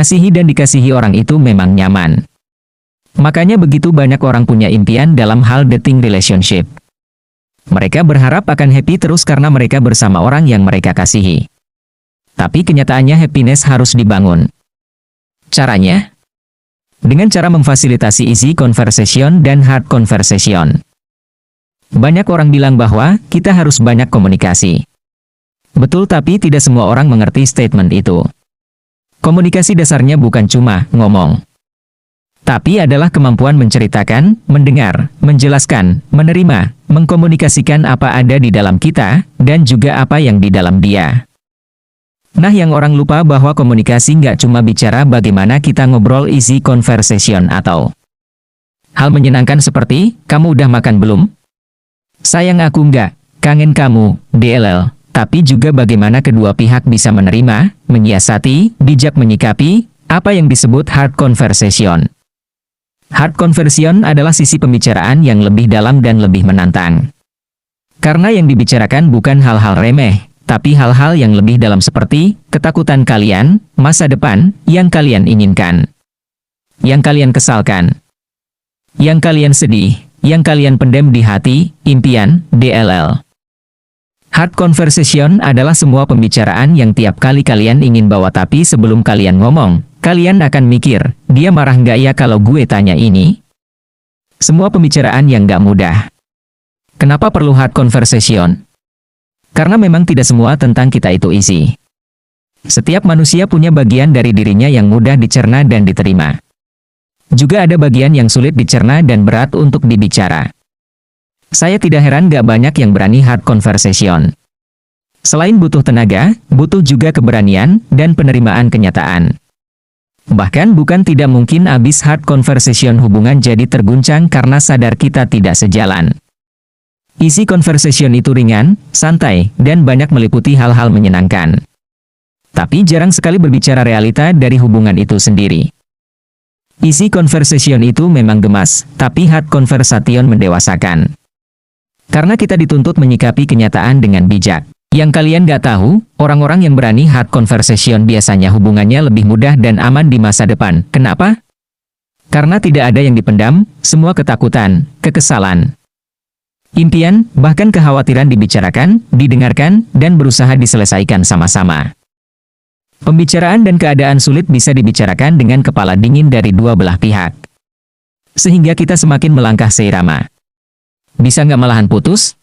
Mengasihi dan dikasihi orang itu memang nyaman. Makanya begitu banyak orang punya impian dalam hal dating relationship. Mereka berharap akan happy terus karena mereka bersama orang yang mereka kasihi. Tapi kenyataannya happiness harus dibangun. Caranya? Dengan cara memfasilitasi easy conversation dan hard conversation. Banyak orang bilang bahwa kita harus banyak komunikasi. Betul, tapi tidak semua orang mengerti statement itu. Komunikasi dasarnya bukan cuma ngomong, tapi adalah kemampuan menceritakan, mendengar, menjelaskan, menerima, mengkomunikasikan apa ada di dalam kita, dan juga apa yang di dalam dia. Nah, yang orang lupa bahwa komunikasi nggak cuma bicara bagaimana kita ngobrol easy conversation atau hal menyenangkan seperti, kamu udah makan belum? Sayang aku nggak, kangen kamu, DLL. Tapi juga bagaimana kedua pihak bisa menerima, menyiasati, bijak menyikapi, apa yang disebut hard conversation. Hard conversation adalah sisi pembicaraan yang lebih dalam dan lebih menantang. Karena yang dibicarakan bukan hal-hal remeh, tapi hal-hal yang lebih dalam seperti ketakutan kalian, masa depan, yang kalian inginkan, yang kalian kesalkan, yang kalian sedih, yang kalian pendam di hati, impian, DLL. Hard conversation adalah semua pembicaraan yang tiap kali kalian ingin bawa tapi sebelum kalian ngomong, kalian akan mikir, dia marah nggak ya kalau gue tanya ini? Semua pembicaraan yang nggak mudah. Kenapa perlu hard conversation? Karena memang tidak semua tentang kita itu easy. Setiap manusia punya bagian dari dirinya yang mudah dicerna dan diterima. Juga ada bagian yang sulit dicerna dan berat untuk dibicara. Saya tidak heran gak banyak yang berani hard conversation. Selain butuh tenaga, butuh juga keberanian dan penerimaan kenyataan. Bahkan bukan tidak mungkin abis hard conversation hubungan jadi terguncang karena sadar kita tidak sejalan. Isi conversation itu ringan, santai, dan banyak meliputi hal-hal menyenangkan. Tapi jarang sekali berbicara realita dari hubungan itu sendiri. Isi conversation itu memang gemas, tapi hard conversation mendewasakan. Karena kita dituntut menyikapi kenyataan dengan bijak. Yang kalian gak tahu, orang-orang yang berani hard conversation biasanya hubungannya lebih mudah dan aman di masa depan. Kenapa? Karena tidak ada yang dipendam, semua ketakutan, kekesalan, impian, bahkan kekhawatiran dibicarakan, didengarkan, dan berusaha diselesaikan sama-sama. Pembicaraan dan keadaan sulit bisa dibicarakan dengan kepala dingin dari dua belah pihak. Sehingga kita semakin melangkah seirama. Bisa nggak malahan putus?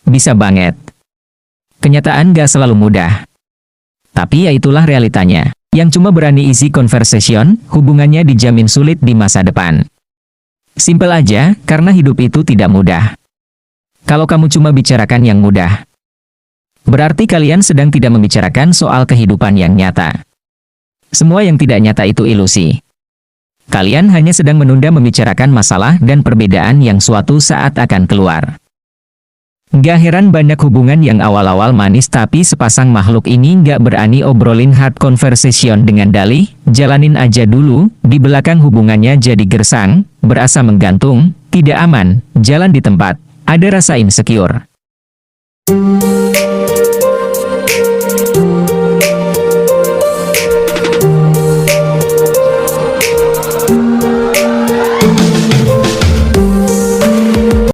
Bisa banget. Kenyataan nggak selalu mudah. Tapi ya itulah realitanya. Yang cuma berani easy conversation, hubungannya dijamin sulit di masa depan. Simple aja, karena hidup itu tidak mudah. Kalau kamu cuma bicarakan yang mudah, berarti kalian sedang tidak membicarakan soal kehidupan yang nyata. Semua yang tidak nyata itu ilusi. Kalian hanya sedang menunda membicarakan masalah dan perbedaan yang suatu saat akan keluar. Gak heran banyak hubungan yang awal-awal manis tapi sepasang makhluk ini gak berani obrolin hard conversation dengan dalih, jalanin aja dulu, di belakang hubungannya jadi gersang, berasa menggantung, tidak aman, jalan di tempat, ada rasa insecure.